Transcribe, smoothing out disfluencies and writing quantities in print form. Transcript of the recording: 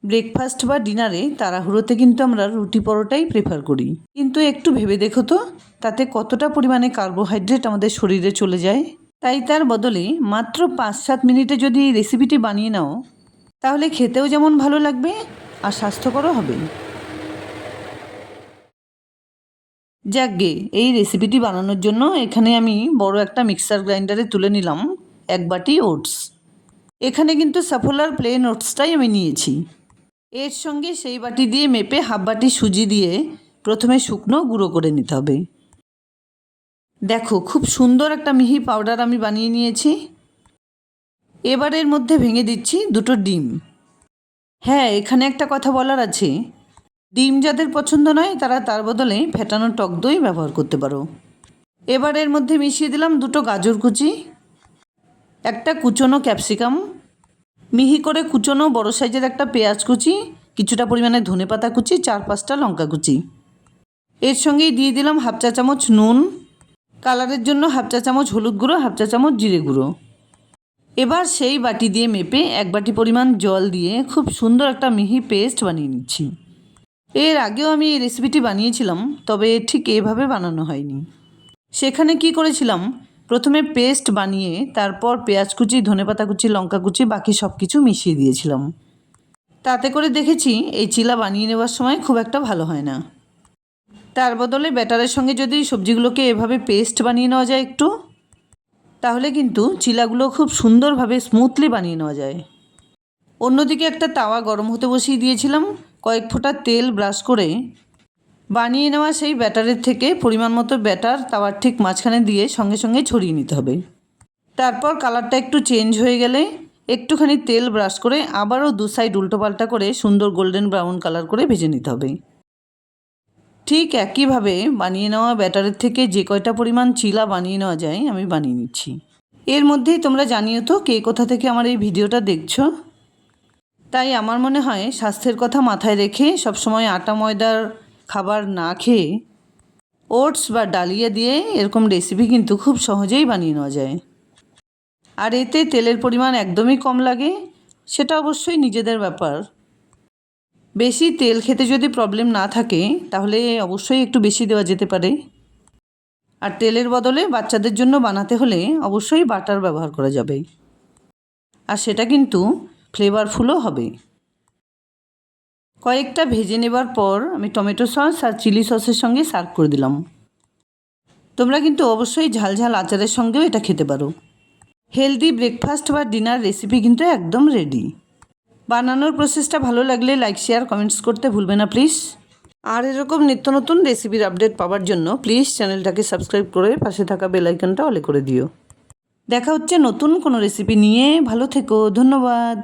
Breakfast বা ডিনারে তাড়াহুড়োতে কিন্তু আমরা রুটি পরোটাই প্রেফার করি, কিন্তু একটু ভেবে দেখো তো তাতে কতটা পরিমাণে কার্বোহাইড্রেট আমাদের শরীরে চলে যায়। তাই তার বদলে মাত্র 5-7 মিনিটে যদি এই রেসিপিটি বানিয়ে নাও, তাহলে খেতেও যেমন ভালো লাগবে আর স্বাস্থ্যকরও হবে। যাকগে, এই রেসিপিটি বানানোর জন্য এখানে আমি বড় একটা মিক্সার গ্রাইন্ডারে তুলে নিলাম 1 বাটি ওটস। এখানে কিন্তু সাফোলার প্লেন ওটসটাই আমি নিয়েছি। এর সঙ্গে সেই বাটি দিয়ে মেপে হাফ বাটি সুজি দিয়ে প্রথমে শুকনো গুঁড়ো করে নিতে হবে। দেখো, খুব সুন্দর একটা মিহি পাউডার আমি বানিয়ে নিয়েছি। এবার এর মধ্যে ভেঙে দিচ্ছি 2টো ডিম। হ্যাঁ, এখানে একটা কথা বলার আছে, ডিম যাদের পছন্দ নয় তারা তার বদলে ফেটানো টক দই ব্যবহার করতে পারো। এবার এর মধ্যে মিশিয়ে দিলাম 2টো গাজর কুচি, একটা কুচনো ক্যাপসিকাম, মিহি করে কুচনো বড় সাইজের একটা পেঁয়াজ কুচি, কিছুটা পরিমাণে ধনেপাতা কুচি, 4-5টা লঙ্কা কুচি। এর সঙ্গেই দিয়ে দিলাম হাফ চা চামচ নুন, কালারের জন্য হাফ চা চামচ হলুদ গুঁড়ো, হাফ চা চামচ জিরে গুঁড়ো। এবার সেই বাটি দিয়ে মেপে 1 বাটি পরিমাণ জল দিয়ে খুব সুন্দর একটা মিহি পেস্ট বানিয়ে নিচ্ছি। এর আগেও আমি এই রেসিপিটি বানিয়েছিলাম, তবে ঠিক এভাবে বানানো হয়নি। সেখানে কি করেছিলাম, প্রথমে পেস্ট বানিয়ে তারপর পেঁয়াজ কুচি, ধনেপাতা কুচি, লঙ্কা কুচি, বাকি সব কিছু মিশিয়ে দিয়েছিলাম। তাতে করে দেখেছি এই চিলা বানিয়ে নেওয়ার সময় খুব একটা ভালো হয় না। তার বদলে ব্যাটারের সঙ্গে যদি সবজিগুলোকে এভাবে পেস্ট বানিয়ে নেওয়া যায় একটু, তাহলে কিন্তু চিলাগুলো খুব সুন্দরভাবে স্মুথলি বানিয়ে নেওয়া যায়। অন্যদিকে একটা তাওয়া গরম হতে বসিয়ে দিয়েছিলাম। কয়েক ফোঁটা তেল ব্রাশ করে বানিয়ে নেওয়া সেই ব্যাটারের থেকে পরিমাণ মতো ব্যাটার তাওয়ার ঠিক মাঝখানে দিয়ে সঙ্গে সঙ্গে ছড়িয়ে নিতে হবে। তারপর কালারটা একটু চেঞ্জ হয়ে গেলে একটুখানি তেল ব্রাশ করে আবারও 2 সাইড উল্টোপাল্টা করে সুন্দর গোল্ডেন ব্রাউন কালার করে ভেজে নিতে হবে। ঠিক একইভাবে বানিয়ে নেওয়া ব্যাটারের থেকে যে কয়টা পরিমাণ চিলা বানিয়ে নেওয়া যায় আমি বানিয়ে নিচ্ছি। এর মধ্যেই তোমরা জানিও তো কে কোথা থেকে আমার এই ভিডিওটা দেখছো। তাই আমার মনে হয় স্বাস্থ্যের কথা মাথায় রেখে সবসময় আটা ময়দার খাবার না খেয়ে ওটস বা ডালিয়া দিয়ে এরকম রেসিপি কিন্তু খুব সহজেই বানিয়ে নেওয়া যায়। আর এতে তেলের পরিমাণ একদমই কম লাগে, সেটা অবশ্যই নিজেদের ব্যাপার। বেশি তেল খেতে যদি প্রবলেম না থাকে তাহলে অবশ্যই একটু বেশি দেওয়া যেতে পারে। আর তেলের বদলে বাচ্চাদের জন্য বানাতে হলে অবশ্যই বাটার ব্যবহার করা যাবে, আর সেটা কিন্তু ফ্লেভারফুলও হবে। কয়েকটা ভেজে নেবার পর আমি টমেটো সস আর চিলি সসের সঙ্গে সার্ভ করে দিলাম। তোমরা কিন্তু অবশ্যই ঝাল ঝাল আচারের সঙ্গেও এটা খেতে পারো। হেলদি ব্রেকফাস্ট বা ডিনার রেসিপি কিন্তু একদম রেডি। বানানোর প্রসেসটা ভালো লাগলে লাইক, শেয়ার, কমেন্টস করতে ভুলবে না প্লিজ। আর এরকম নিত্য নতুন রেসিপির আপডেট পাওয়ার জন্য প্লিজ চ্যানেলটাকে সাবস্ক্রাইব করে পাশে থাকা বেল আইকনটা অলে করে দিও। দেখা হচ্ছে নতুন কোনো রেসিপি নিয়ে। ভালো থেকো, ধন্যবাদ।